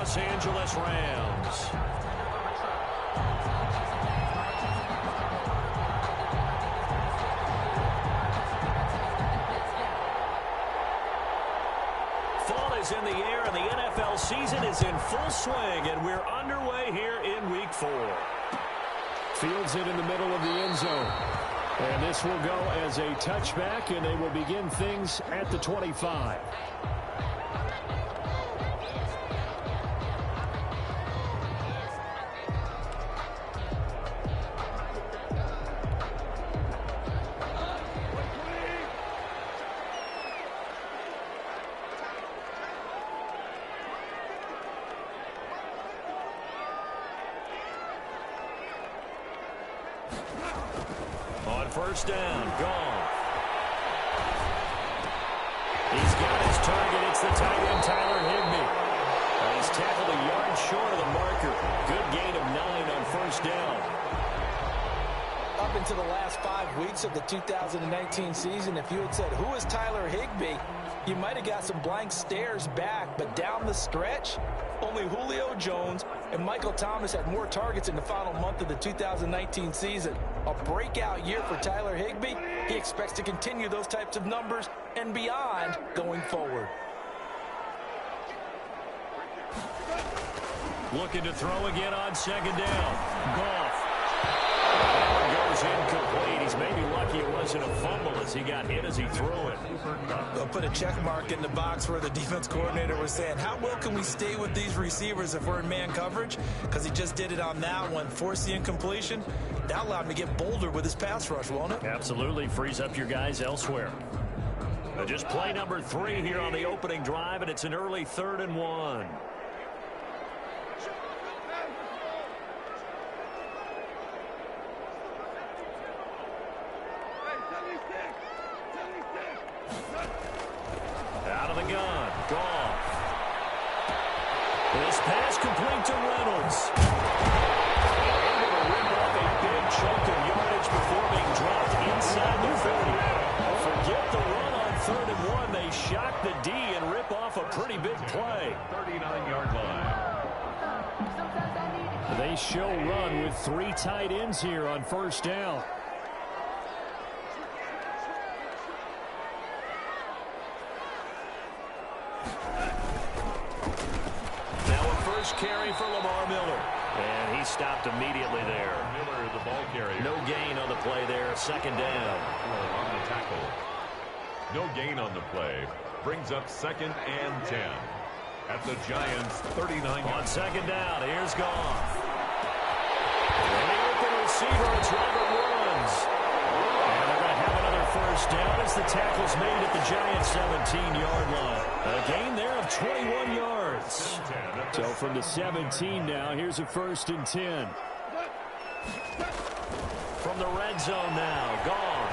Los Angeles Rams. Fall is in the air, and the NFL season is in full swing, and we're underway here in Week 4. Fields it in the middle of the end zone. And this will go as a touchback, and they will begin things at the 25. On first down, Goff. He's got his target. It's the tight end, Tyler Higbee. He's tackled a yard short of the marker. Good gain of 9 on first down. Up into the last 5 weeks of the 2019 season, if you had said, who is Tyler Higbee, you might have got some blank stares back. But down the stretch, only Julio Jones and Michael Thomas had more targets in the final month of the 2019 season. A breakout year for Tyler Higbee. He expects to continue those types of numbers and beyond going forward. Looking to throw again on second down. Goff. That one goes incomplete. He's maybe lucky it wasn't a fumble as he got hit as he threw it. They'll put a check mark in the box where the defense coordinator was saying, how well can we stay with these receivers if we're in man coverage? Because he just did it on that one, forced the incompletion. That allowed him to get bolder with his pass rush, won't it? Absolutely. Frees up your guys elsewhere. Just play number 3 here on the opening drive, and it's an early 3rd and 1. Out of the gun, Goff. This pass complete to Reynolds. Able to rip off a big chunk of yardage before being dropped inside the 30. Forget the run on 3rd and 1. They shock the D and rip off a pretty big play. 39-yard line. They show run with 3 tight ends here on first down. Carry for Lamar Miller. And he stopped immediately there. Miller, the ball carrier. No gain on the play there. Second down. On the tackle. No gain on the play. Brings up 2nd and 10. At the Giants' 39. On second down, here's Goff. And the open receiver, it's Robert Woods. And they're going to have another first down as the tackle's made at the Giants' 17-yard line. A gain there of 21 yards. So from the 17 now, here's a 1st and 10. From the red zone now, Goff.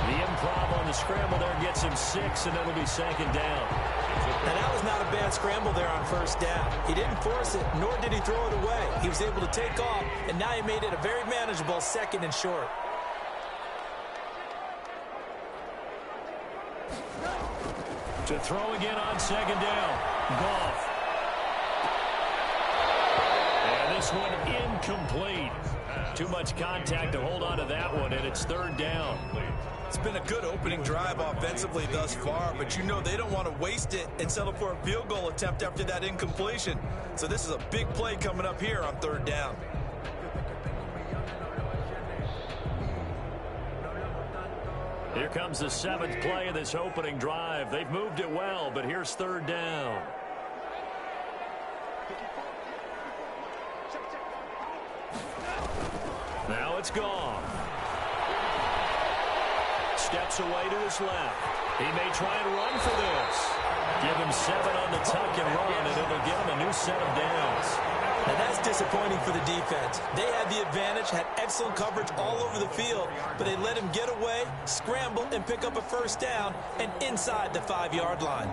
The improv on the scramble there gets him 6, and it'll be 2nd down. And that was not a bad scramble there on first down. He didn't force it, nor did he throw it away. He was able to take off, and now he made it a very manageable 2nd and short. To throw again on second down, Goff. And this one incomplete. Too much contact to hold on to that one, and it's 3rd down. It's been a good opening drive offensively thus far, but you know they don't want to waste it and settle for a field goal attempt after that incompletion. So this is a big play coming up here on 3rd down. Here comes the 7th play of this opening drive. They've moved it well, but here's 3rd down. Now it's gone. Steps away to his left. He may try and run for this. Give him 7 on the tuck and run, and it'll give him a new set of downs. And that's disappointing for the defense. They had the advantage, had excellent coverage all over the field, but they let him get away, scramble, and pick up a first down, and inside the 5-yard line.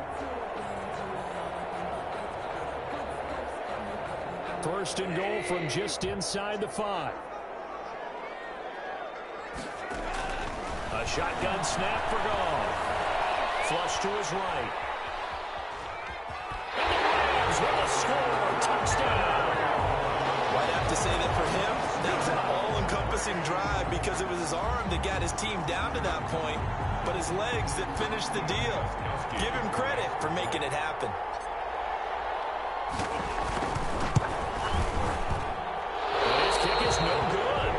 1st and goal from just inside the 5. A shotgun snap for Goff. Flush to his right. Jones with a score. Touchdown. I'd have to say that for him, that was an all-encompassing drive because it was his arm that got his team down to that point, but his legs that finished the deal. Give him credit for making it happen. His kick is no good.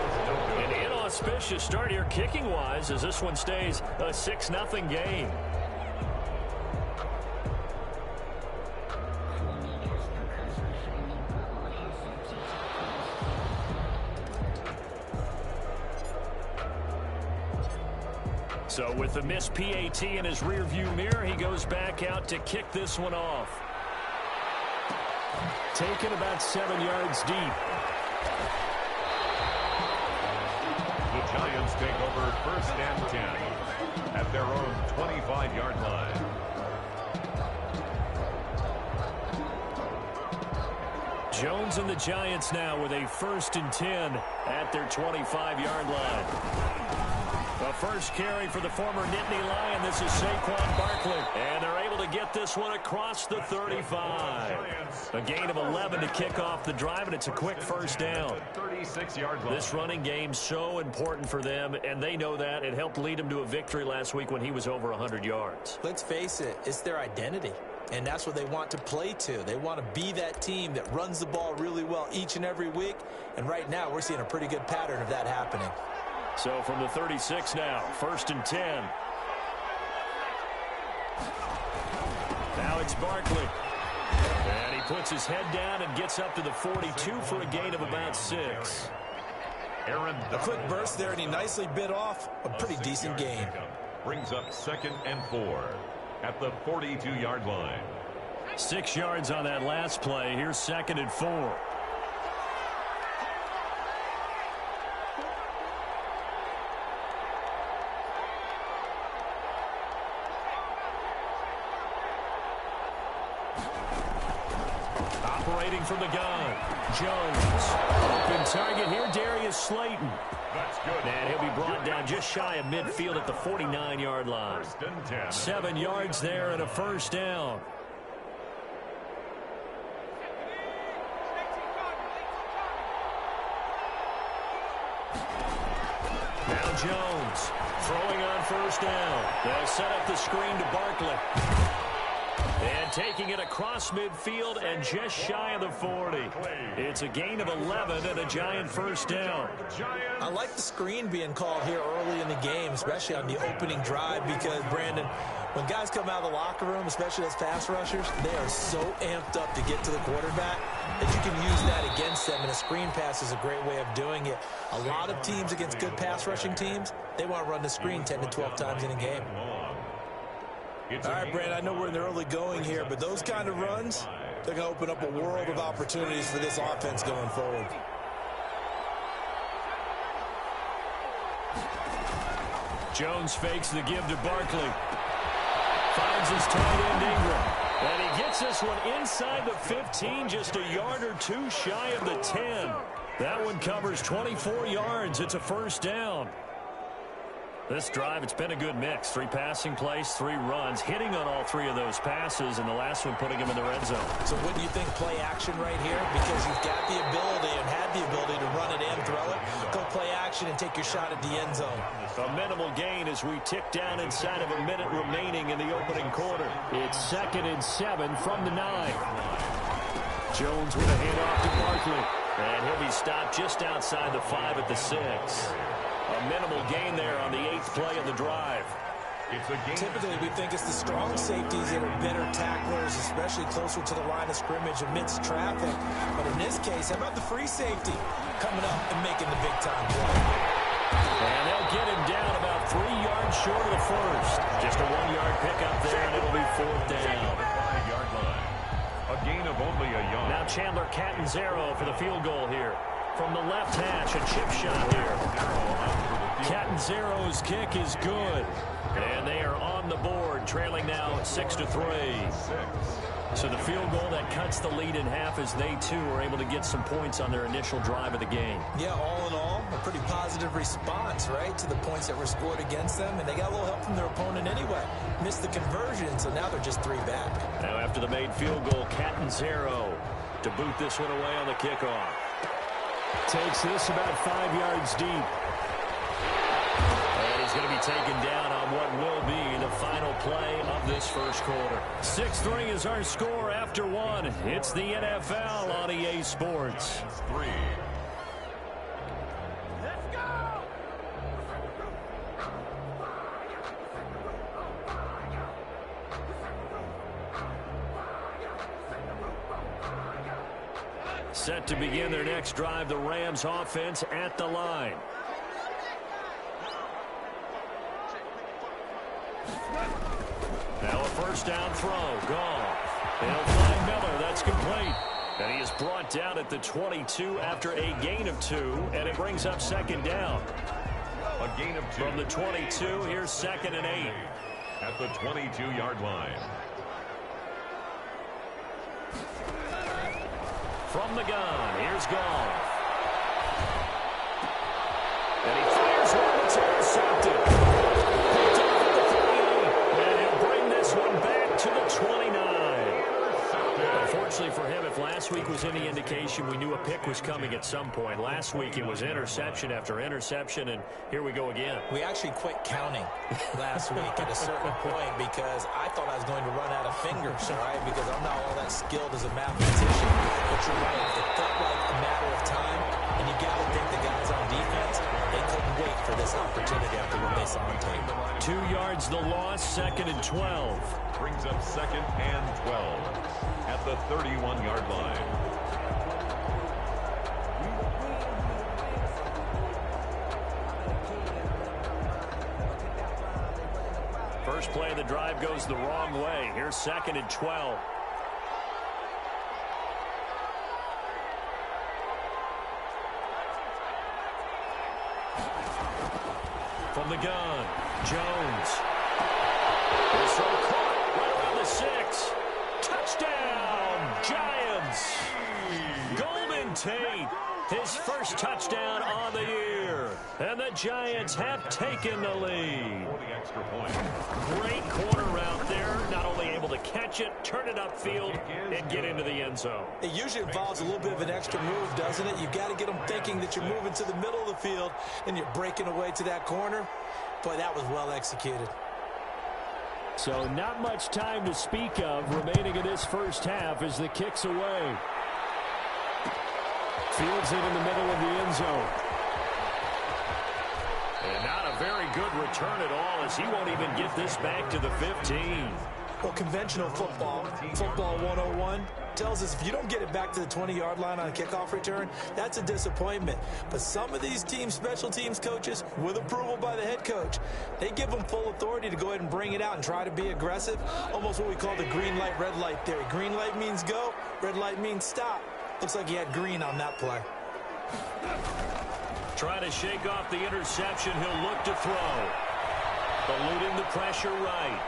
An inauspicious start here kicking-wise as this one stays a 6-0 game. So with the missed PAT in his rearview mirror, he goes back out to kick this one off. Taken about 7 yards deep. The Giants take over 1st and 10 at their own 25-yard line. Jones and the Giants now with a 1st and 10 at their 25-yard line. The first carry for the former Nittany Lion. This is Saquon Barkley. And they're able to get this one across the 35. A gain of 11 to kick off the drive, and it's a quick first down. 36-yard line. This running game so important for them, and they know that. It helped lead them to a victory last week when he was over 100 yards. Let's face it, it's their identity. And that's what they want to play to. They want to be that team that runs the ball really well each and every week. And right now, we're seeing a pretty good pattern of that happening. So from the 36 now, 1st and 10. Now it's Barkley. And he puts his head down and gets up to the 42 for a gain of about 6. A quick burst there, and he nicely bit off a pretty decent gain. Brings up 2nd and 4 at the 42-yard line. 6 yards on that last play. Here's 2nd and 4. Operating from the gun, Jones. Open target here, Darius Slayton. That's good. And he'll be brought down just shy of midfield at the 49-yard line. 1st and 10. 7 yards there and a first down. Now Jones throwing on first down. They'll set up the screen to Barkley. And taking it across midfield and just shy of the 40. It's a gain of 11 and a Giant first down. I like the screen being called here early in the game, especially on the opening drive, because, Brandon, when guys come out of the locker room, especially as pass rushers, they are so amped up to get to the quarterback that you can use that against them, and a screen pass is a great way of doing it. A lot of teams against good pass rushing teams, they want to run the screen 10 to 12 times in a game. All right, Brandon, I know we're in the early going here, but those kind of runs, they're going to open up a world of opportunities for this offense going forward. Jones fakes the give to Barkley. Finds his tight end Ingram. And he gets this one inside the 15, just a yard or two shy of the 10. That one covers 24 yards. It's a first down. This drive, it's been a good mix. 3 passing plays, 3 runs, hitting on all 3 of those passes, and the last one putting him in the red zone. So wouldn't you think play action right here? Because you've got the ability and had the ability to run it and throw it. Go play action and take your shot at the end zone. A minimal gain as we tick down inside of a minute remaining in the opening quarter. It's 2nd and 7 from the 9. Jones with a handoff to Barkley. And he'll be stopped just outside the 5 at the 6. A minimal gain there on the 8th play of the drive. Typically, we think it's the strong safeties that are better tacklers, especially closer to the line of scrimmage amidst traffic. But in this case, how about the free safety coming up and making the big-time play? And they'll get him down about 3 yards short of the first. Just a 1-yard pickup there, and it'll be 4th down. 5-yard line. A gain of only a yard. Now Chandler Catanzaro for the field goal here. From the left hash, a chip shot here. Catanzaro's kick is good. And they are on the board, trailing now 6-3. So the field goal that cuts the lead in half as they, too, are able to get some points on their initial drive of the game. Yeah, all in all, a pretty positive response, right, to the points that were scored against them. And they got a little help from their opponent anyway. Missed the conversion, so now they're just 3 back. Now after the made field goal, Catanzaro to boot this one away on the kickoff. Takes this about 5 yards deep. And he's going to be taken down on what will be the final play of this first quarter. 6-3 is our score after 1. It's the NFL on EA Sports. 3. Let's go! Set to begin their next drive, the Rams offense at the line. Now a first down throw, gone. They'll find Miller, that's complete. And he is brought down at the 22 after a gain of 2, and it brings up second down. A gain of 2. From the 22, here's 2nd and 8. At the 22-yard line. From the gun, here's Goff. And he fires one that's intercepted. Picked off at the 38, and he'll bring this one back to the 29. Unfortunately for him, if last week was any indication, we knew a pick was coming at some point. Last week it was interception after interception, and here we go again. We actually quit counting last week at a certain point because I thought I was going to run out of fingers, right? Because I'm not all that skilled as a mathematician. But you're right. It felt like a matter of time, and you got to think the guys on defense, they couldn't wait for this opportunity after what they saw on tape. 2 yards the loss, 2nd and 12. Brings up 2nd and 12 at the 31-yard line. First play of the drive goes the wrong way. Here's 2nd and 12. From the gun, Jones. This throw caught right around the 6. Touchdown, Giants. Golden Tate, his first touchdown on the year. And the Giants have taken the lead. For the extra point. Great corner route there. Not only able to catch it, turn it upfield, and get into the end zone. It usually involves a little bit of an extra move, doesn't it? You've got to get them thinking that you're moving to the middle of the field and you're breaking away to that corner. Boy, that was well executed. So not much time to speak of remaining in this first half as the kick's away. Fields it in the middle of the end zone. And not a very good return at all as he won't even get this back to the 15. Well, conventional football 101, tells us if you don't get it back to the 20-yard line on a kickoff return, that's a disappointment. But some of these teams, special teams coaches, with approval by the head coach, they give them full authority to go ahead and bring it out and try to be aggressive, almost what we call the green light, red light theory. Green light means go, red light means stop. Looks like he had green on that play. Trying to shake off the interception, he'll look to throw. Eluding the pressure right.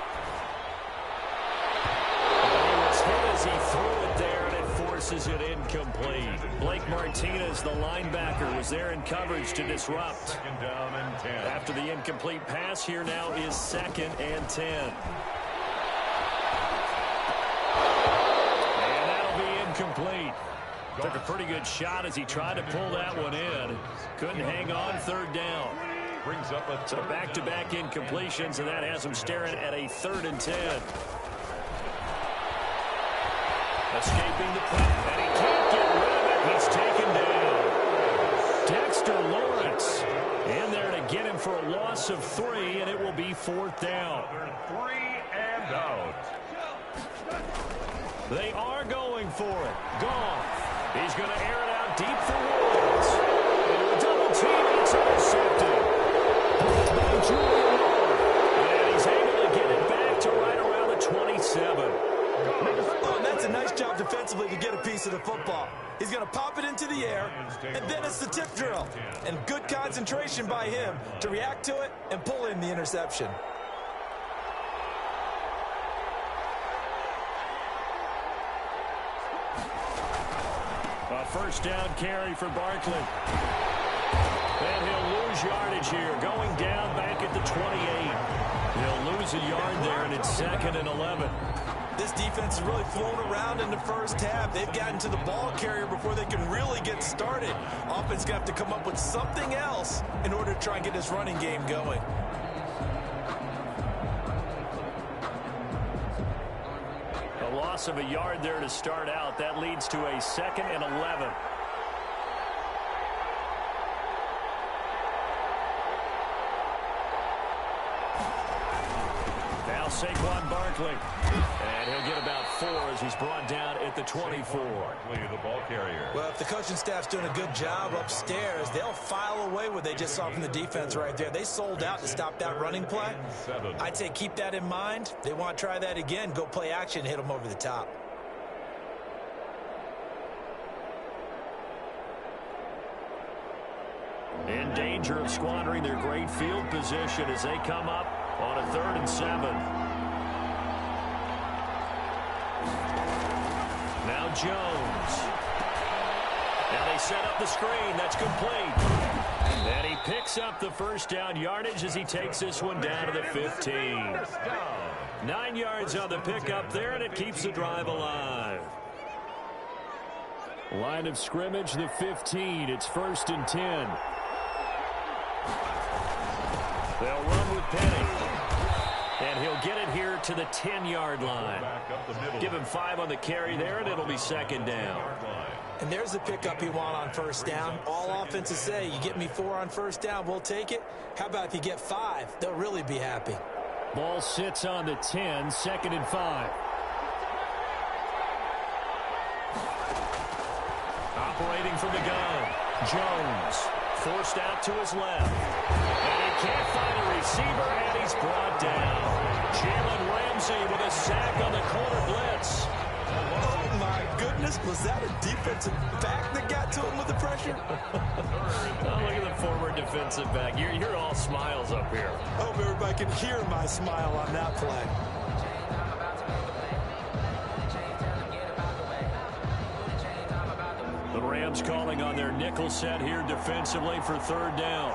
As he threw it there, and it forces it incomplete. Blake Martinez, the linebacker, was there in coverage to disrupt. 2nd down and 10. After the incomplete pass, here now is 2nd and 10. And that'll be incomplete. Took a pretty good shot as he tried to pull that one in. Couldn't hang on, 3rd down. Brings up a So back-to-back incompletions, and that has him staring at a 3rd and 10. Escaping the punt, and he can't get rid of it. He's taken down. Dexter Lawrence in there to get him for a loss of 3, and it will be 4th down. 3 and out. They are going for it. Goff. He's going to air it out deep for Woods. Into a double team, and it's intercepted. By Julian Love. And he's able to get it back to right around the 27. Oh, that's It's a nice job defensively to get a piece of the football. He's going to pop it into the air, and then it's the tip drill. And good concentration by him to react to it and pull in the interception. A first down carry for Barkley. And he'll lose yardage here, going down back at the 28. He'll lose a yard there, and it's 2nd and 11. This defense is really flown around in the first half. They've gotten to the ball carrier before they can really get started. Offense going to have to come up with something else in order to try and get this running game going. A loss of a yard there to start out. That leads to a 2nd and 11. Now Saquon Barkley. And he'll get about 4 as he's brought down at the 24. Barkley, the ball carrier. Well, if the coaching staff's doing a good job upstairs, they'll file away what they just saw from the defense right there. They sold out to stop that running play. I'd say keep that in mind. They want to try that again. Go play action, hit them over the top. In danger of squandering their great field position as they come up on a 3rd and 7. Now Jones. Now they set up the screen. That's complete. And he picks up the first down yardage as he takes this one down to the 15. 9 yards on the pickup there, and it keeps the drive alive. Line of scrimmage, the 15. It's 1st and 10. They'll run with Penny. And he'll get it here to the 10-yard line. Give him 5 on the carry there, and it'll be 2nd down. And there's the pickup you want on first down. All offenses say, you get me 4 on first down, we'll take it. How about if you get 5? They'll really be happy. Ball sits on the 10, 2nd and 5. Operating from the gun, Jones. Forced out to his left. And he can't find a receiver, and he's brought down. Jalen Ramsey with a sack on the corner blitz. Oh, my goodness. Was that a defensive back that got to him with the pressure? Oh, look at the former defensive back. You're all smiles up here. I hope everybody can hear my smile on that play. The Rams calling on their nickel set here defensively for 3rd down.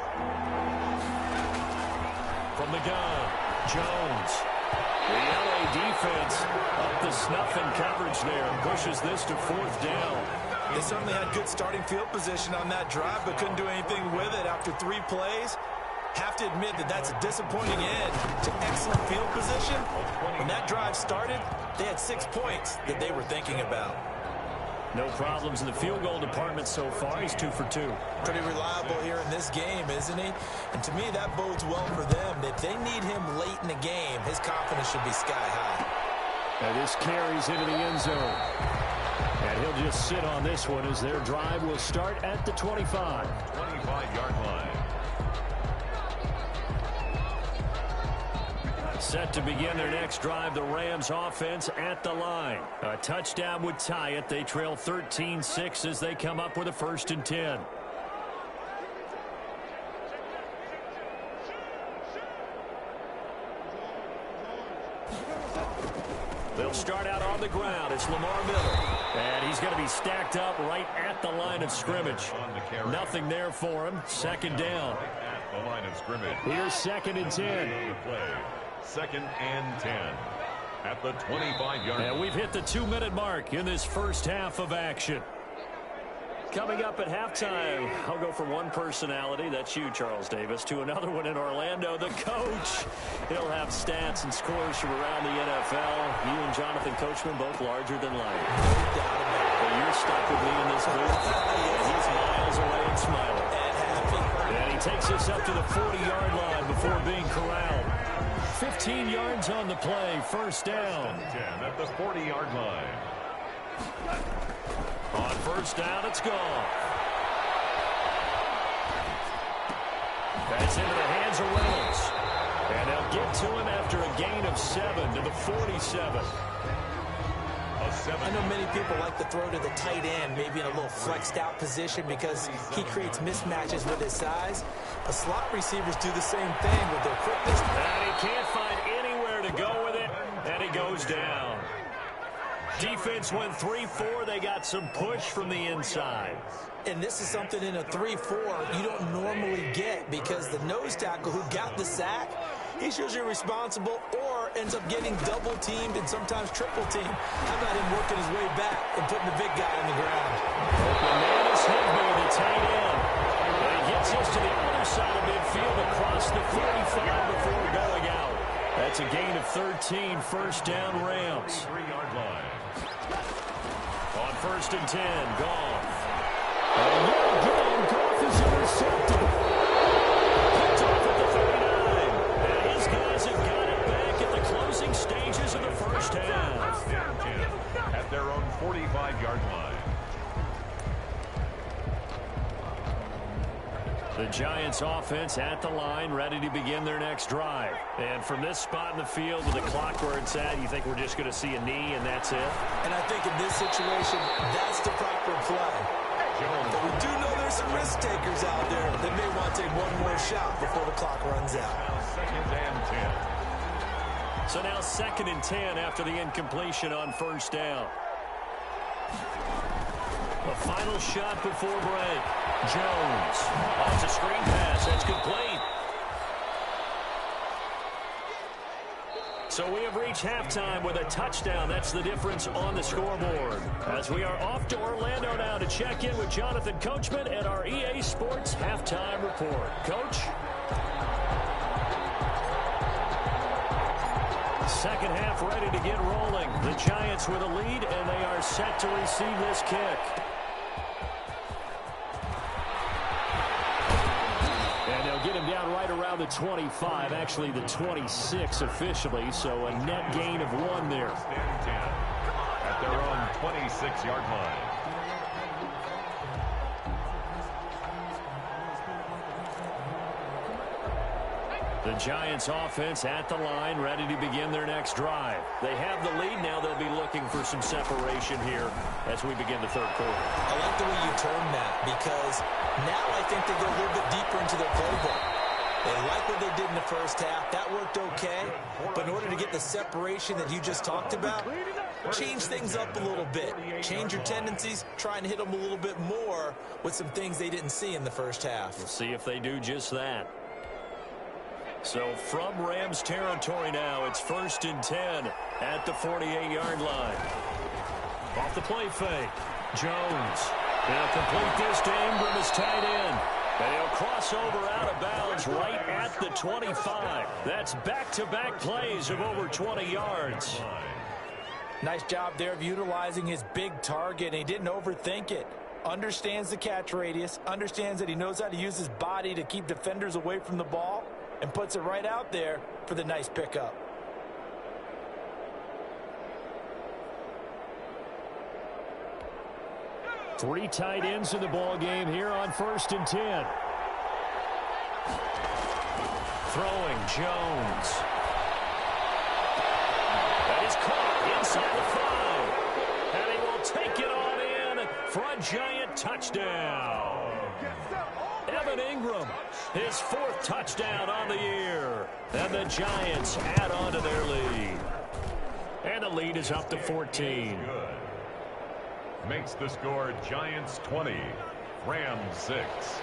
From the gun, Jones. The LA defense up the snuff in coverage there. Pushes this to 4th down. They certainly had good starting field position on that drive, but couldn't do anything with it after 3 plays. Have to admit that that's a disappointing end to excellent field position. When that drive started, they had 6 points that they were thinking about. No problems in the field goal department so far. He's 2 for 2. Pretty reliable here in this game, isn't he? And to me, that bodes well for them. If they need him late in the game, his confidence should be sky high. And this carries into the end zone. And he'll just sit on this one as their drive will start at the 25. 25-yard line. Set to begin their next drive, the Rams offense at the line. A touchdown would tie it. They trail 13-6 as they come up with a 1st and 10. They'll start out on the ground. It's Lamar Miller. And he's going to be stacked up right at the line of scrimmage. Nothing there for him. 2nd down. Right at the line of scrimmage. Here's 2nd and 10. 2nd and 10 at the 25-yard line. And we've hit the 2-minute mark in this first half of action. Coming up at halftime, I'll go from one personality, that's you, Charles Davis, to another one in Orlando, the coach. He'll have stats and scores from around the NFL. You and Jonathan Coachman, both larger than life. But you're stuck with me in this booth, and he's miles away and smiling. And he takes us up to the 40-yard line before being corralled. 15 yards on the play, 1st down. 10 at the 40-yard line. On 1st down, it's gone. That's into the hands of Reynolds. And they'll get to him after a gain of 7 to the 47. A I know many people like to throw to the tight end, maybe in a little flexed out position because he creates mismatches with his size. But slot receivers do the same thing with their quickness. And he can't find anywhere to go with it, and he goes down. Defense went 3-4. They got some push from the inside. And this is something in a 3-4 you don't normally get because the nose tackle who got the sack, he's usually responsible or ends up getting double-teamed and sometimes triple-teamed. How about him working his way back and putting the big guy on the ground? Bananas Higby, the tight end. And he gets us to the other side of midfield across the 45 before going out. That's a gain of 13, first down Rams. 3-yard line. On 1st and 10, Goff. And yet again, Goff is intercepted. Picked off at the 39. And his guys have got it back at the closing stages of the first half. First and 10 at their own 45-yard line. The Giants offense at the line, ready to begin their next drive. And from this spot in the field with the clock where it's at, you think we're just going to see a knee and that's it? And I think in this situation, that's the proper play. But we do know there's some risk takers out there that may want to take one more shot before the clock runs out. Second and 10. So now 2nd and 10 after the incompletion on first down. The final shot before break. Jones. Off the screen pass. That's complete. So we have reached halftime with a touchdown. That's the difference on the scoreboard. As we are off to Orlando now to check in with Jonathan Coachman at our EA Sports Halftime Report. Coach? Second half ready to get rolling. The Giants with a lead, and they are set to receive this kick. And they'll get him down right around the 25, actually the 26 officially, so a net gain of 1 there. First and 10 at their own 26-yard line. The Giants offense at the line, ready to begin their next drive. They have the lead. Now they'll be looking for some separation here as we begin the third quarter. I like the way you term that because now I think they go a little bit deeper into their playbook. They like what they did in the first half. That worked okay. But in order to get the separation that you just talked about, change things up a little bit. Change your tendencies. Try and hit them a little bit more with some things they didn't see in the first half. We'll see if they do just that. So from Rams territory now, it's 1st and 10 at the 48-yard line. Off the play fake. Jones. They'll complete this to Ingram as tight end. And he'll cross over out of bounds right at the 25. That's back-to-back plays of over 20 yards. Nice job there of utilizing his big target. And he didn't overthink it. Understands the catch radius. Understands that he knows how to use his body to keep defenders away from the ball. And puts it right out there for the nice pickup. Three tight ends in the ball game here on 1st and 10. Throwing Jones. That is caught inside the 5. And he will take it on in for a Giant touchdown. Evan Ingram, his 4th touchdown on the year. And the Giants add on to their lead. And the lead is up to 14. Good. Makes the score Giants 20, Rams 6.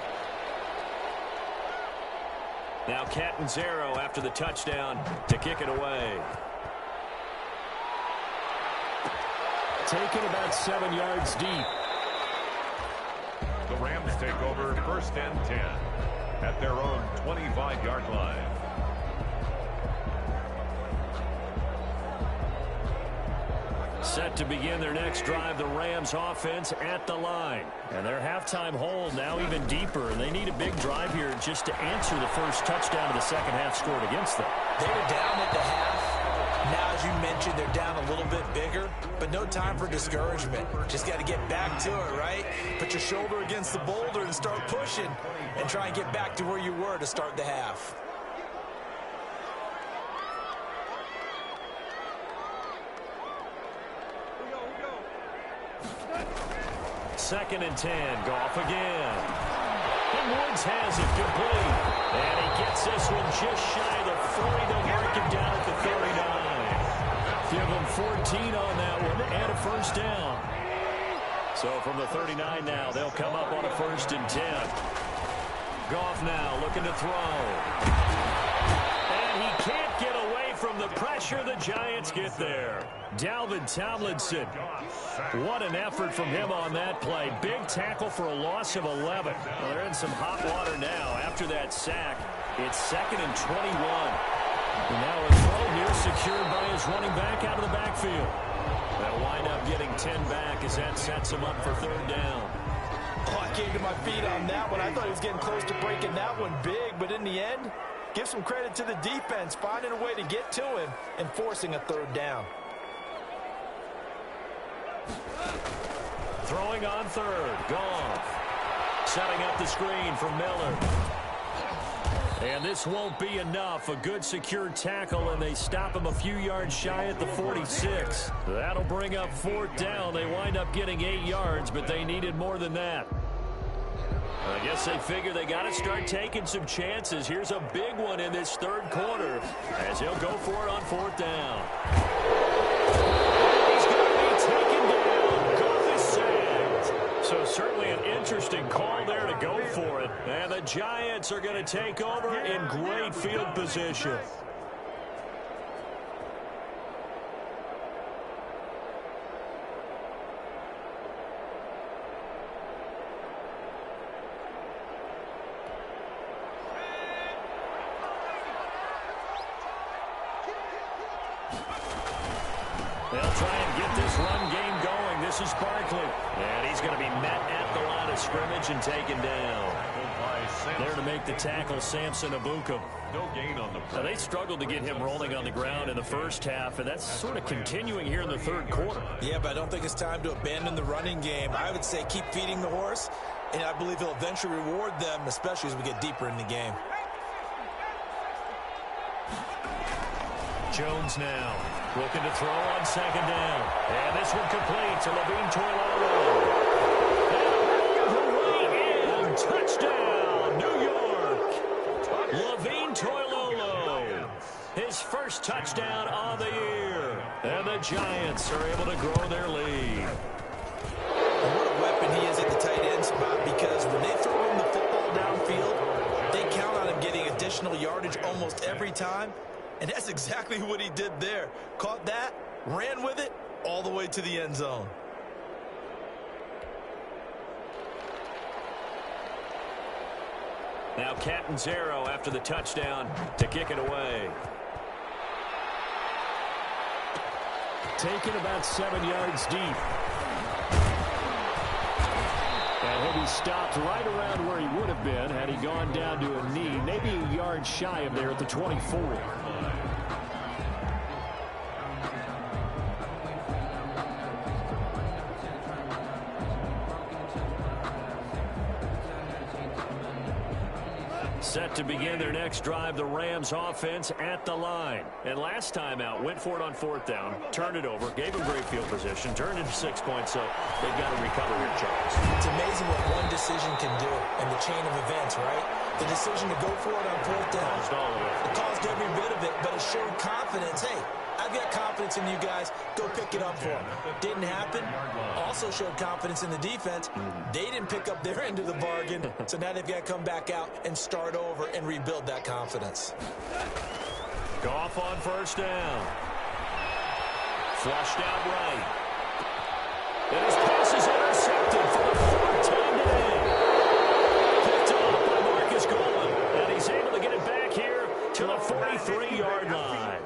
Now Catanzaro after the touchdown to kick it away. Taken about 7 yards deep. The Rams take over 1st and 10 at their own 25-yard line. Set to begin their next drive, the Rams offense at the line. And their halftime hold now even deeper, and they need a big drive here just to answer the first touchdown of the second half scored against them. They were down at the half. Now, as you mentioned, they're down a little bit bigger, but no time for discouragement. Just got to get back to it, right? Put your shoulder against the boulder and start pushing and try and get back to where you were to start the half. 2nd and 10. Goff again. And Woods has it complete. And he gets this one just shy of the 40. They'll mark him down at the 39. Give him 14 on that one and a first down. So from the 39 now, they'll come up on a 1st and 10. Goff now looking to throw. And he can't get away from the pressure. The Giants get there. Dalvin Tomlinson. What an effort from him on that play. Big tackle for a loss of 11. Well, they're in some hot water now after that sack. It's 2nd and 21. And now a throw here secured by his running back out of the backfield. They'll wind up getting 10 back as that sets him up for 3rd down. Oh, I came to my feet on that one. I thought he was getting close to breaking that one big, but in the end, give some credit to the defense, finding a way to get to him and forcing a 3rd down. Throwing on 3rd. Goff. Setting up the screen for Miller. And this won't be enough. A good secure tackle, and they stop him a few yards shy at the 46. That'll bring up 4th down. They wind up getting 8 yards, but they needed more than that. I guess they figure they got to start taking some chances. Here's a big one in this 3rd quarter as he'll go for it on 4th down. He's going to be taken down. Goff is sacked. So certainly an interesting call there to go for it. And the Giants are going to take over in great field position. They'll try and get this run game going. This is Barkley. And he's going to be met at the line of scrimmage and taken down. There to make the tackle, Samson Abukum. No gain on the play. Now, they struggled to get him rolling on the ground in the 1st half, and that's sort of continuing here in the 3rd quarter. Yeah, but I don't think it's time to abandon the running game. I would say keep feeding the horse, and I believe he'll eventually reward them, especially as we get deeper in the game. Jones now looking to throw on 2nd down. And this one complete to Levine Toilolo. And touchdown, New York. Levine Toilolo. His 1st touchdown of the year. And the Giants are able to grow their lead. And what a weapon he is at the tight end spot, because when they throw him the football downfield, they count on him getting additional yardage almost every time. And that's exactly what he did there. Caught that, ran with it, all the way to the end zone. Now Catanzaro after the touchdown to kick it away. Taken about 7 yards deep. And he'll be stopped right around where he would have been had he gone down to a knee, maybe a yard shy of there at the 24. Set to begin their next drive, the Rams offense at the line. And last time out, went for it on 4th down, turned it over, gave them great field position, turned into 6 points, so they've got to recover here, Charles. It's amazing what one decision can do in the chain of events, right? The decision to go for it on 4th down. It caused every bit of it, but it showed confidence. Hey, I've got confidence in you guys. Go pick it up for them. Didn't happen. Also showed confidence in the defense. They didn't pick up their end of the bargain, so now they've got to come back out and start over and rebuild that confidence. Goff on 1st down. Flushed out right. And his pass is intercepted for the 4th time today. Picked off by Marcus Golden. And he's able to get it back here to the 43-yard line.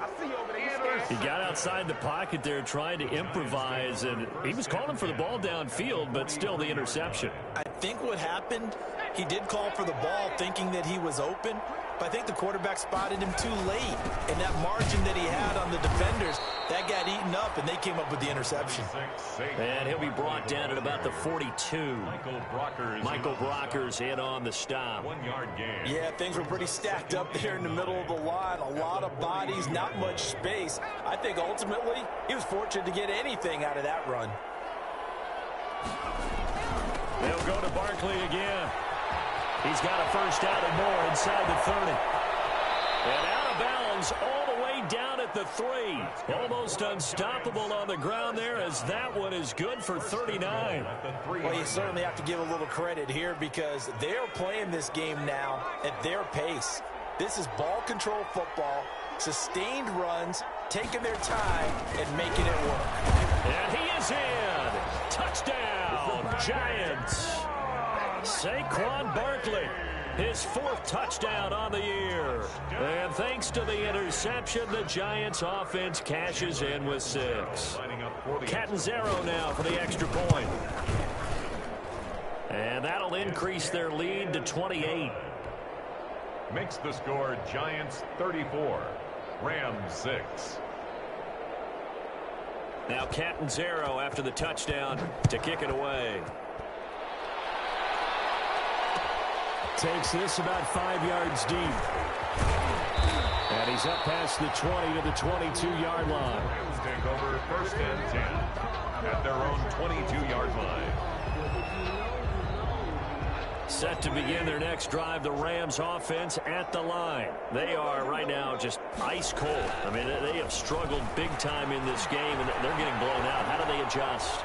He got outside the pocket there trying to improvise, and he was calling for the ball downfield, but still the interception. I think what happened, he did call for the ball thinking that he was open, but I think the quarterback spotted him too late. And that margin that he had on the defenders, that got eaten up, and they came up with the interception. And he'll be brought down at about the 42. Michael Brockers in on the stop. 1 yard gain. Yeah, things were pretty stacked up there in the middle of the line. A lot of bodies, not much space. I think ultimately he was fortunate to get anything out of that run. They'll go to Barkley again. He's got a first down and more inside the 30. And out of bounds all the way down at the 3. Almost unstoppable on the ground there, as that one is good for 39. Well, you certainly have to give a little credit here because they're playing this game now at their pace. This is ball control football, sustained runs, taking their time and making it work. And he is in. Touchdown, Giants. Saquon Barkley, his 4th touchdown on the year. And thanks to the interception, the Giants offense cashes in with 6. Catanzaro now for the extra point. And that'll increase their lead to 28. Makes the score Giants 34, Rams 6. Now Catanzaro after the touchdown to kick it away. Takes this about 5 yards deep. And he's up past the 20 to the 22-yard line. Rams take over 1st and 10 at their own 22-yard line. Set to begin their next drive, the Rams offense at the line. They are right now just ice cold. I mean, they have struggled big time in this game, and they're getting blown out. How do they adjust?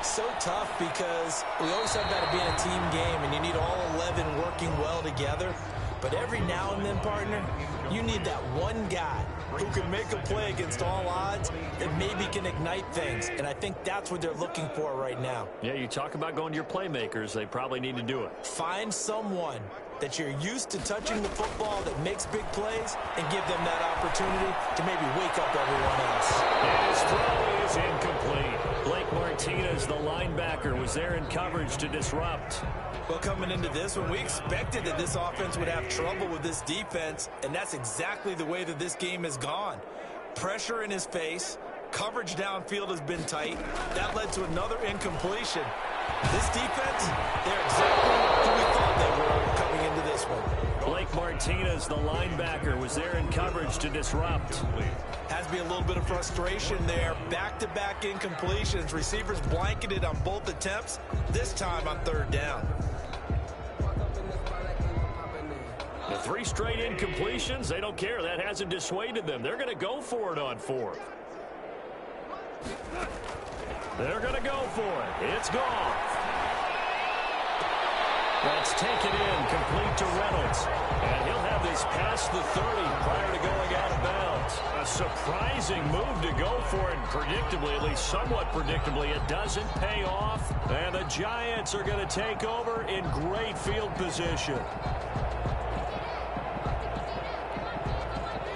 So tough because we always talk about it being a team game, and you need all 11 working well together. But every now and then, partner, you need that one guy who can make a play against all odds that maybe can ignite things. And I think that's what they're looking for right now. Yeah, you talk about going to your playmakers. They probably need to do it. Find someone that you're used to touching the football that makes big plays and give them that opportunity to maybe wake up everyone else. And his throw is incomplete. Blake Martinez, the linebacker, was there in coverage to disrupt. Well, coming into this one, we expected that this offense would have trouble with this defense, and that's exactly the way that this game has gone. Pressure in his face, coverage downfield has been tight. That led to another incompletion. This defense, they're exactly who we thought they were coming into this one. Blake Martinez, the linebacker, was there in coverage to disrupt. Has to be a little bit of frustration there. Back-to-back incompletions. Receivers blanketed on both attempts, this time on 3rd down. The 3 straight incompletions, they don't care. That hasn't dissuaded them. They're going to go for it on 4th. They're going to go for it. It's gone. That's taken in, complete to Reynolds. And he'll have this past the 30 prior to going out of bounds. A surprising move to go for it, predictably, at least somewhat predictably. It doesn't pay off. And the Giants are going to take over in great field position.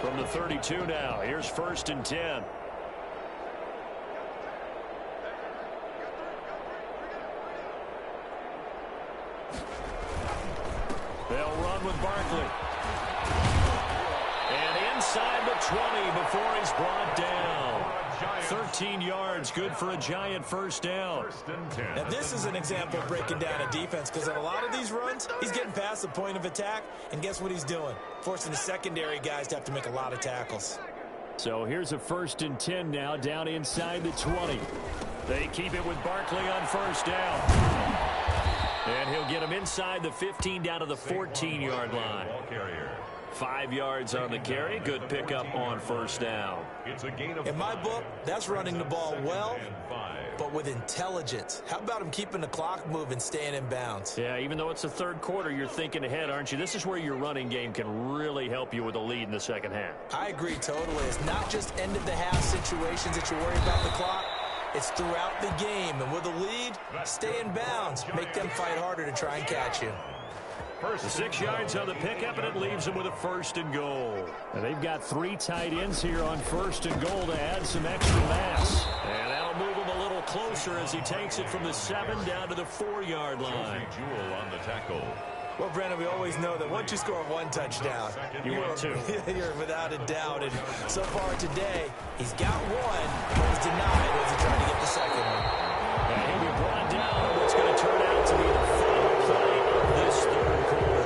From the 32 now, here's 1st and 10. They'll run with Barkley. And inside the 20 before he's brought down. 13 yards, good for a Giant first down. Now, this is an example of breaking down a defense because on a lot of these runs, he's getting past the point of attack, and guess what he's doing? Forcing the secondary guys to have to make a lot of tackles. So here's a 1st and 10 now, down inside the 20. They keep it with Barkley on 1st down. And he'll get him inside the 15 down to the 14-yard line. 5 yards on the carry. Good pickup on 1st down. In my book, that's running the ball well, but with intelligence. How about him keeping the clock moving, staying in bounds? Yeah, even though it's the 3rd quarter, you're thinking ahead, aren't you? This is where your running game can really help you with a lead in the 2nd half. I agree totally. It's not just end-of-the-half situations that you worry about the clock. It's throughout the game. And with a lead, stay in bounds. Make them fight harder to try and catch you. The 6 yards on the pickup, and it leaves them with a 1st and goal. And they've got 3 tight ends here on 1st and goal to add some extra mass. And that'll move him a little closer as he takes it from the 7 down to the 4-yard line. Jewell on the tackle. Well, Brandon, we always know that once you score 1 touchdown, you want 2. You're without a doubt. And so far today, he's got 1, but he's denied as he tried to get the 2nd one. And he'll be brought down on what's going to turn out to be the final play of this 3rd quarter.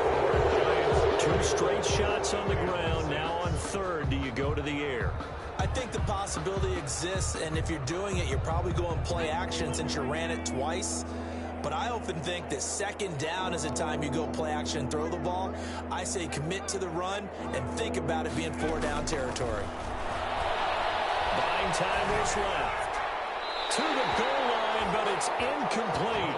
2 straight shots on the ground. Now on 3rd, do you go to the air? I think the possibility exists, and if if you're doing it, you're probably going play action since you ran it twice. But I often think that second down is a time you go play action and throw the ball. I say commit to the run and think about it being 4-down territory. Buying time is left. To the goal line, but it's incomplete.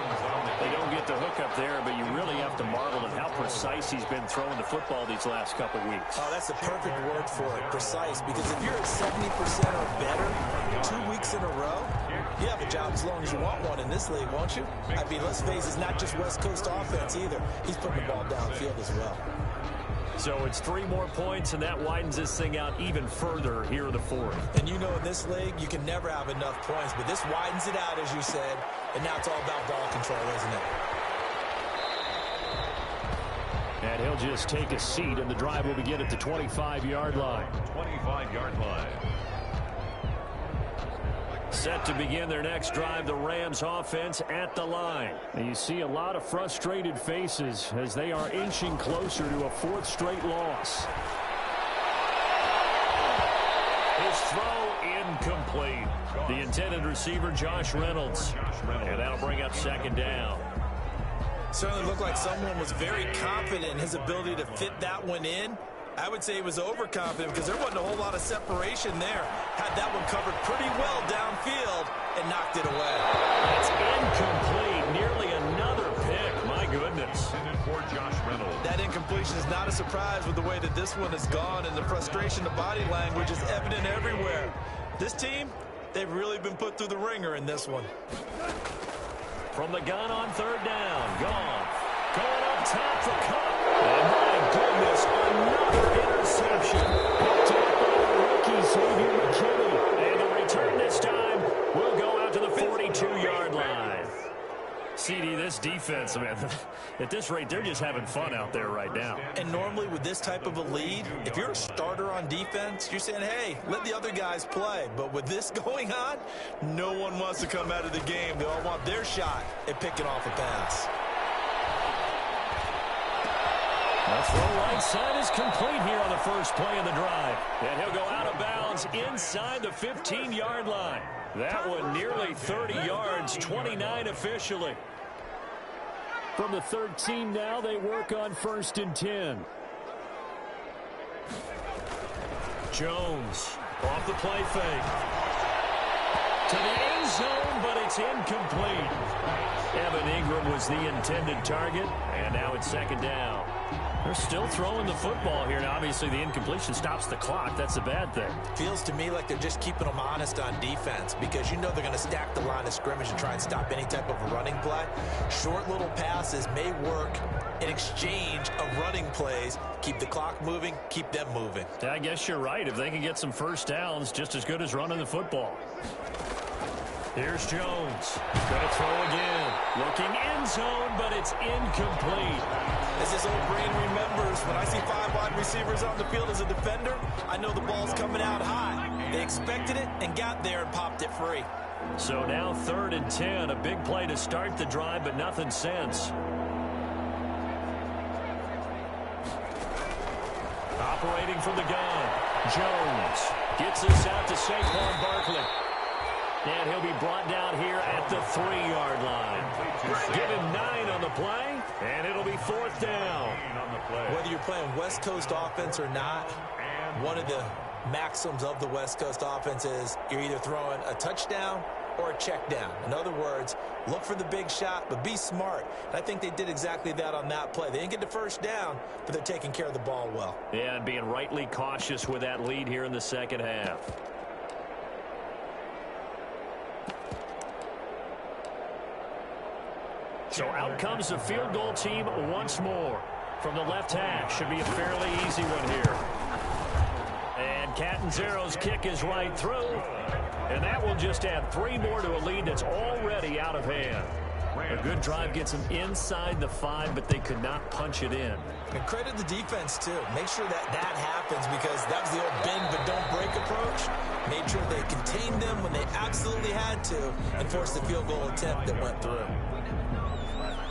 They don't get the hook up there, but you really have to marvel at how precise he's been throwing the football these last couple weeks. Oh, that's the perfect word for it, precise. Because if you're at 70% or better 2 weeks in a row, you have a job as long as you want one in this league, won't you? I mean, let's face it, it's not just West Coast offense either. He's putting the ball downfield as well. So it's 3 more points, and that widens this thing out even further here in the fourth. And you know in this league, you can never have enough points, but this widens it out, as you said, and now it's all about ball control, isn't it? And he'll just take a seat, and the drive will begin at the 25-yard line. 25-yard line. Set to begin their next drive, the Rams offense at the line. And you see a lot of frustrated faces as they are inching closer to a 4th straight loss. His throw incomplete. The intended receiver, Josh Reynolds. And that'll bring up second down. Certainly looked like someone was very confident in his ability to fit that one in. I would say he was overconfident because there wasn't a whole lot of separation there. Had that one covered pretty well downfield and knocked it away. It's incomplete. Nearly another pick. My goodness. For Josh Reynolds. That incompletion is not a surprise with the way that this one has gone, and the frustration of body language is evident everywhere. This team, they've really been put through the ringer in this one. From the gun on 3rd down. Gone. Going up top for Cup. And my goodness, another interception. Picked up by the rookie, Xavier McKinney. And the return this time will go out to the 42-yard line. CD, this defense, man, at this rate, they're just having fun out there right now. And normally with this type of a lead, if you're a starter on defense, you're saying, hey, let the other guys play. But with this going on, no one wants to come out of the game. They all want their shot at picking off a pass. The throw right side is complete here on the first play of the drive. And he'll go out of bounds inside the 15-yard line. That one nearly 30 yards, 29 officially. From the 13 now, they work on 1st and 10. Jones off the play fake. To the end zone, but it's incomplete. Evan Ingram was the intended target, and now it's 2nd down. They're still throwing the football here. Now, obviously, the incompletion stops the clock. That's a bad thing. Feels to me like they're just keeping them honest on defense because you know they're going to stack the line of scrimmage and try and stop any type of a running play. Short little passes may work in exchange of running plays. Keep the clock moving, keep them moving. Yeah, I guess you're right. If they can get some first downs, just as good as running the football. Here's Jones. Going to throw again. Looking end zone, but it's incomplete. As his old brain remembers, when I see 5 wide receivers on the field as a defender, I know the ball's coming out high. They expected it and got there and popped it free. So now 3rd and 10. A big play to start the drive, but nothing since. Operating from the gun. Jones gets this out to Saquon Barkley. And he'll be brought down here at the 3-yard line. Give him 9 on the play, and it'll be 4th down. Whether you're playing West Coast offense or not, one of the maxims of the West Coast offense is you're either throwing a touchdown or a check down. In other words, look for the big shot, but be smart. And I think they did exactly that on that play. They didn't get the first down, but they're taking care of the ball well. Yeah, and being rightly cautious with that lead here in the second half. So out comes the field goal team once more. From the left hash, should be a fairly easy one here. And Catanzaro's kick is right through. And that will just add 3 more to a lead that's already out of hand. A good drive gets them inside the 5, but they could not punch it in. And credit the defense, too. Make sure that that happens because that was the old bend but don't break approach. Made sure they contained them when they absolutely had to and forced the field goal attempt that went through.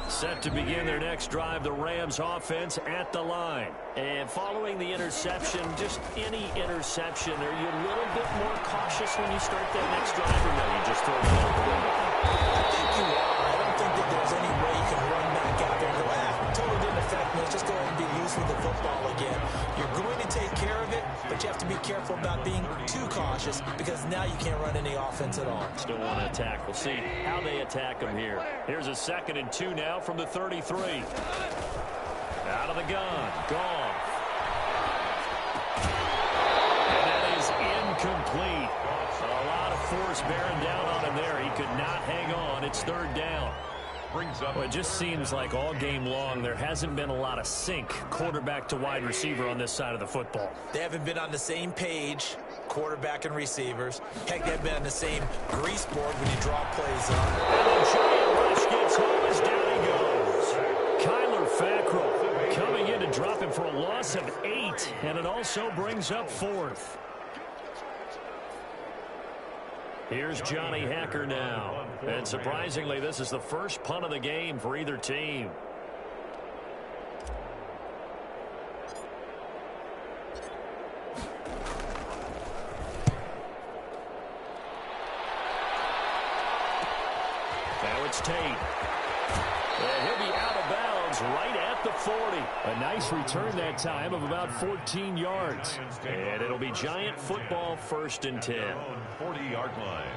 Set to begin their next drive, the Rams offense at the line. And following the interception, just any interception, are you a little bit more cautious when you start that next drive, or no, you just throw it out the window? I think you are. I don't think that there's any way you can run back out there and go, totally didn't affect me. Let's just go ahead and be loose with the football again. You're going to take care of it, but you have to be careful about being too cautious because now you can't run any offense at all. Still want to attack. We'll see how they attack them here. Here's a 2nd and 2 now from the 33. Out of the gun. Gone. And that is incomplete. A lot of force bearing down on him there. He could not hang on. It's 3rd down. Well, it just seems like all game long there hasn't been a lot of sync quarterback to wide receiver on this side of the football. They haven't been on the same page, quarterback and receivers. Heck, they've been on the same grease board when you draw plays up. And the giant rush gets home as down he goes. Kyler Fackrell coming in to drop him for a loss of 8, and it also brings up 4th. Here's Johnny Hacker now. And surprisingly, this is the first punt of the game for either team. Now it's Tate. And he'll be out of bounds right at the 40. A nice return that time of about 14 yards. And it'll be Giant football 1st and 10. 40-yard line.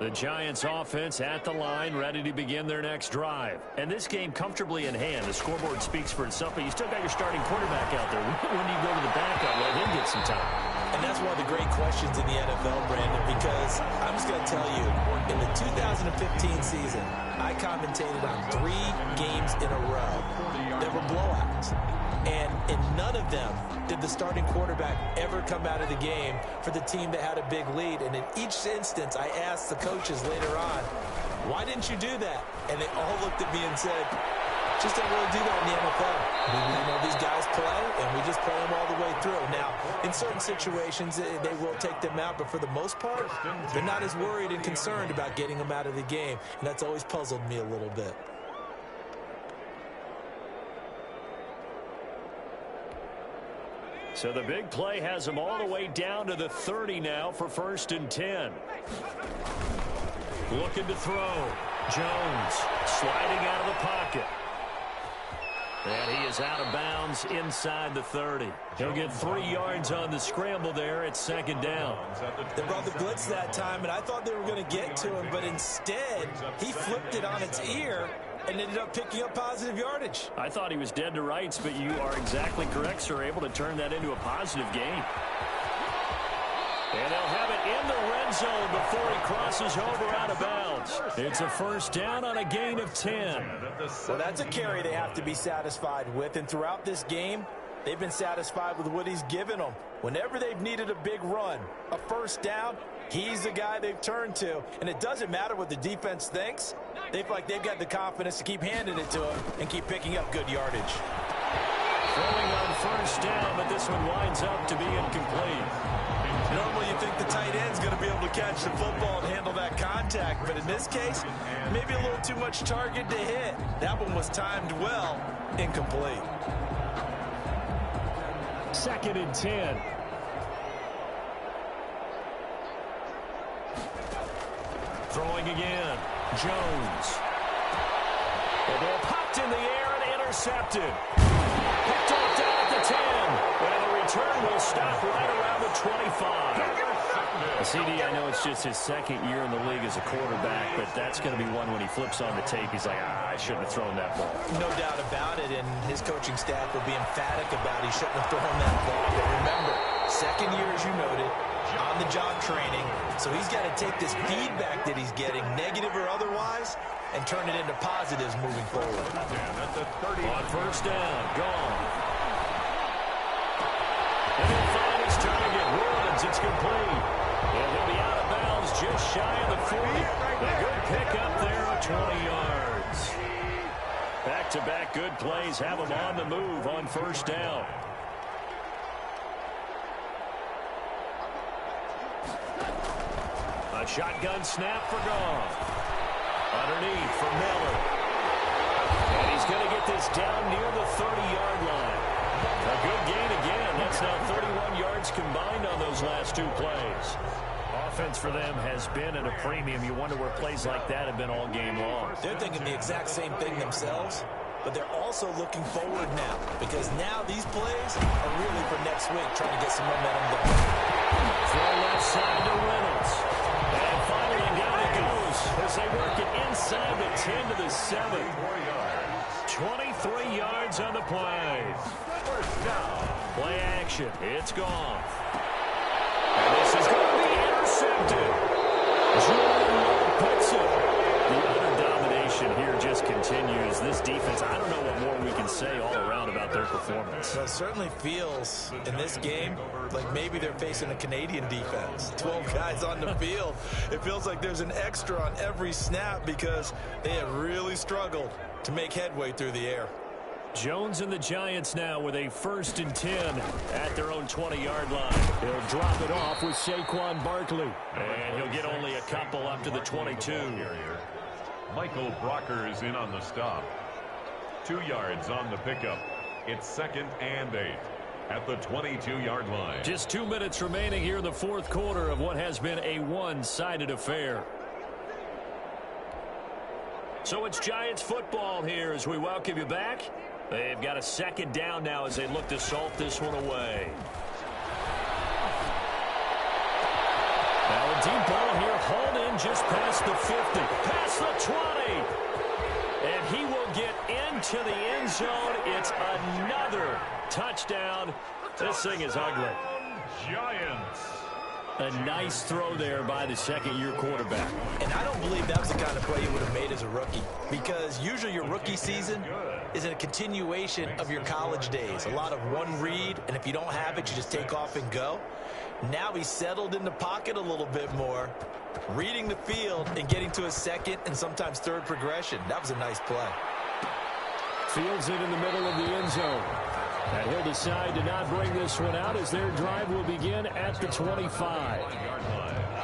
The Giants offense at the line, ready to begin their next drive. And this game comfortably in hand. The scoreboard speaks for itself, but you still got your starting quarterback out there. When do you go to the backup? Let him get some time. And that's one of the great questions in the NFL, Brandon, because I'm just going to tell you, in the 2015 season, I commentated on 3 games in a row that were blowouts. And in none of them did the starting quarterback ever come out of the game for the team that had a big lead. And in each instance, I asked the coaches later on, why didn't you do that? And they all looked at me and said, just don't really do that in the NFL. You know, these guys play, and we just play them all the way through. Now, in certain situations, they will take them out, but for the most part, they're not as worried and concerned about getting them out of the game. And that's always puzzled me a little bit. So the big play has them all the way down to the 30 now for 1st and 10. Looking to throw. Jones sliding out of the pocket. And he is out of bounds inside the 30. He'll get 3 yards on the scramble there at 2nd down. They brought the blitz that time, and I thought they were going to get to him, but instead he flipped it on its ear and ended up picking up positive yardage. I thought he was dead to rights, but you are exactly correct, sir, able to turn that into a positive gain. And they'll have it in the red zone before he crosses over out of bounds. It's a 1st down on a gain of 10. Well, that's a carry they have to be satisfied with, and throughout this game, they've been satisfied with what he's given them. Whenever they've needed a big run, a 1st down, he's the guy they've turned to. And it doesn't matter what the defense thinks. They feel like they've got the confidence to keep handing it to him and keep picking up good yardage. Throwing on 1st down, but this one winds up to be incomplete. Normally you think the tight end's going to be able to catch the football and handle that contact, but in this case, maybe a little too much target to hit. That one was timed well, incomplete. 2nd and 10. Throwing again. Jones. The ball popped in the air and intercepted. Picked off down at the 10. And the return will stop right around the 25. CD, I know it's just his 2nd year in the league as a quarterback, but that's going to be one when he flips on the tape. He's like, I shouldn't have thrown that ball. No doubt about it, and his coaching staff will be emphatic about he shouldn't have thrown that ball. But remember, 2nd year, as you noted, on-the-job training, so he's got to take this feedback that he's getting, negative or otherwise, and turn it into positives moving forward. On 1st down, gone. And he'll find his target. Woods, it's complete. And he'll be out of bounds just shy of the 40. A good pick up there of 20 yards. Back-to-back good plays have him on the move on 1st down. A shotgun snap for Goff. Underneath for Miller. And he's going to get this down near the 30-yard line. A good gain again. That's now 31 yards combined on those last 2 plays. Offense for them has been at a premium. You wonder where plays like that have been all game long. They're thinking the exact same thing themselves, but they're also looking forward now because now these plays are really for next week, trying to get some momentum going. Throw left side to Reynolds. And finally down it goes as they work it inside the 10 to the 7. 23 yards on the play. First down. Play action. It's gone. And this is going to be intercepted. Jordan puts it. The utter domination here just continues. This defense, I don't know what more we can say all around about their performance. Well, it certainly feels in this game like maybe they're facing a Canadian defense. 12 guys on the field. It feels like there's an extra on every snap because they have really struggled to make headway through the air. Jones and the Giants now with a 1st and 10 at their own 20-yard line. He'll drop it off with Saquon Barkley. And he'll get only a couple up to the 22. Michael Brockers in on the stop. 2 yards on the pickup. It's 2nd and 8 at the 22-yard line. Just 2 minutes remaining here in the 4th quarter of what has been a one-sided affair. So it's Giants football here as we welcome you back. They've got a 2nd down now as they look to salt this one away. Now a deep ball here, hauled in just past the 50, past the 20. And he will get into the end zone. It's another touchdown. This thing is ugly. Giants. A nice throw there by the 2nd-year quarterback. And I don't believe that was the kind of play you would have made as a rookie, because usually your rookie season is a continuation of your college days. A lot of one read, and if you don't have it, you just take off and go. Now he's settled in the pocket a little bit more, reading the field and getting to a 2nd and sometimes 3rd progression. That was a nice play. Fields it in the middle of the end zone. And he'll decide to not bring this one out as their drive will begin at the 25.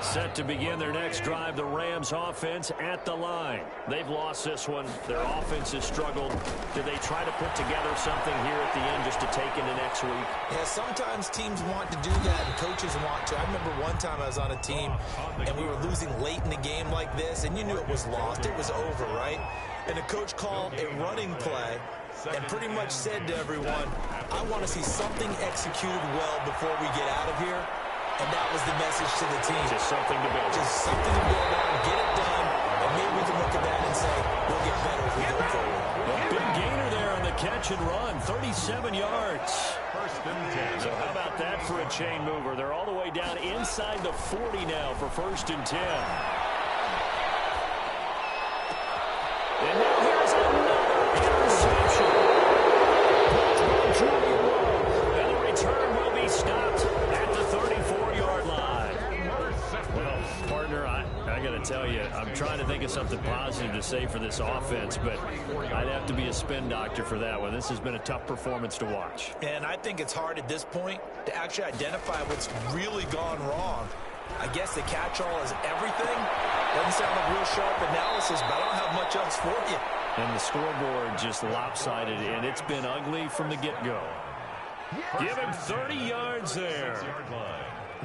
Set to begin their next drive, the Rams offense at the line. They've lost this one. Their offense has struggled. Do they try to put together something here at the end just to take into next week? Yeah, sometimes teams want to do that and coaches want to. I remember one time I was on a team and we were losing late in the game like this, and you knew it was lost. It was over, right? And the coach called a running play and pretty much said to everyone, I want to see something executed well before we get out of here. And that was the message to the team. Just something to build. Just something to build on, get it done, and maybe we can look at that and say, we'll get better as we go forward. A big gainer there on the catch and run, 37 yards. 1st and 10. So how about that for a chain mover? They're all the way down inside the 40 now for 1st and 10. And now here's another interception. And the return will be stopped at the 34-yard line. Well, partner, I got to tell you, I'm trying to think of something positive to say for this offense, but I'd have to be a spin doctor for that one. This has been a tough performance to watch. And I think it's hard at this point to actually identify what's really gone wrong. I guess the catch-all is everything. Doesn't sound like real sharp analysis, but I don't have much else for you. And the scoreboard just lopsided, and it's been ugly from the get-go. Give him 30 yards there.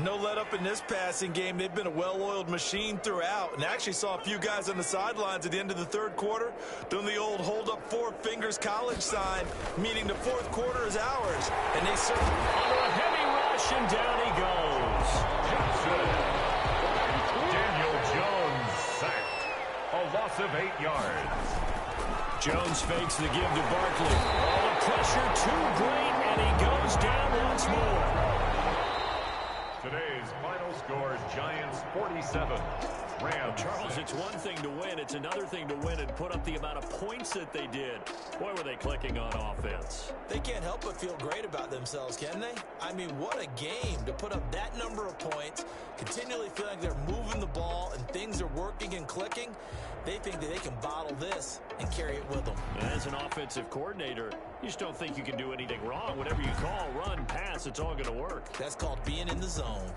No let-up in this passing game. They've been a well-oiled machine throughout, and actually saw a few guys on the sidelines at the end of the 3rd quarter doing the old hold-up 4 fingers college sign, meaning the 4th quarter is ours. And they certainly... Under a heavy rush, and down he goes. Daniel Jones sacked. A loss of 8 yards. Jones fakes the give to Barkley. All the pressure too great, and he goes down once more. Today's final score, Giants 47, Rams. Charles, it's one thing to win. It's another thing to win and put up the amount of points that they did. Boy, were they clicking on offense. They can't help but feel great about themselves, can they? I mean, what a game to put up that number of points, continually feeling like they're moving the ball and things are working and clicking. They think that they can bottle this and carry it with them. As an offensive coordinator, you just don't think you can do anything wrong. Whatever you call, run, pass, it's all going to work. That's called being in the zone.